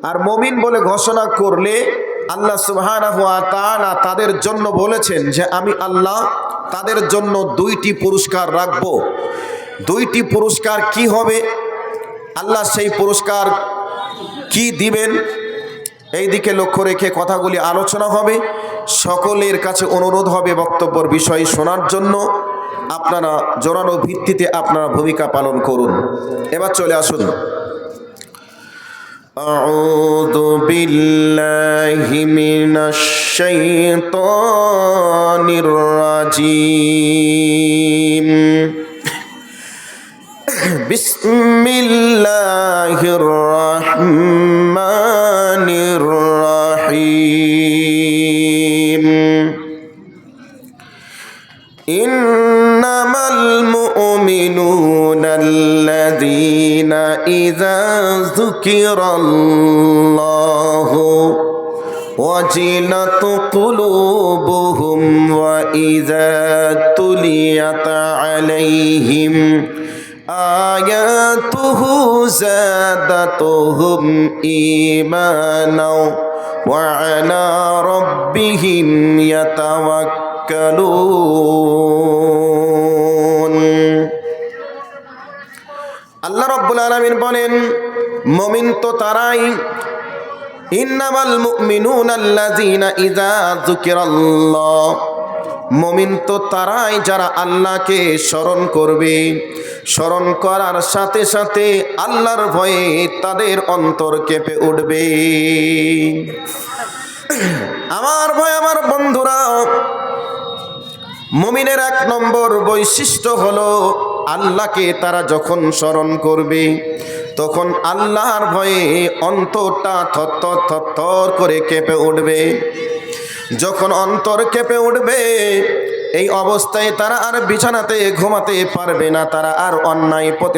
আর মুমিন বলে ঘোষণা করলে আল্লাহ সুবহানাহু ওয়া তাআলা তাদের জন্য বলেছেন যে আমি আল্লাহ তাদের জন্য দুইটি পুরস্কার রাখব। দুইটি পুরস্কার কি হবে, আল্লাহ সেই পুরস্কার কি দিবেন, এই দিকে লক্ষ্য রেখে কথাগুলি আলোচনা হবে। সকলের কাছে অনুরোধ হবে বক্তব্যের বিষয় শোনার জন্য। আপনারা জোরালো ভিত্তিতে আপনারা ভূমিকা পালন করুন। এবার চলে আসুন। আউযু বিল্লাহি মিনাশ শাইতানির রাজিম। বিসমিল্লাহির রাহমানির রাহিম। ইন্নামাল মুমিনুনা আল্লাযীনা ইযা যুকিরাল্লাহু ওয়াজিলাত কুলুবুহুম ওয়া ইযা তুলিয়াত আলাইহিম আয়াতুহু যাদাতুহুম ঈমানাও ওয়া আলা রাব্বিহিম ইয়াতাওয়াক্কালুন। আল্লাহ রাব্বুল আলামিন বলেন, মুমিন তো তারাই, ইন্নামাল মুমিনুনা আল্লাযীনা ইযা যুকিরাল্লাহ, মুমিন তো তারাই যারা আল্লাহকে স্মরণ করবে, স্মরণ করার সাথে সাথে আল্লাহর ভয়ে তাদের অন্তর কেঁপে উঠবে। আমার ভয় আমার বন্ধুরা, মুমিনের এক নম্বর বৈশিষ্ট্য হলো আল্লাহকে তারা যখন স্মরণ করবে তখন আল্লাহর ভয়ে অন্তরটা থরথর থরথর করে কেঁপে উঠবে। যখন অন্তর কেঁপে উঠবে এই অবস্থায় তারা আর বিছানাতে ঘুমাতে পারবে না, তারা আর অন্যায় পথে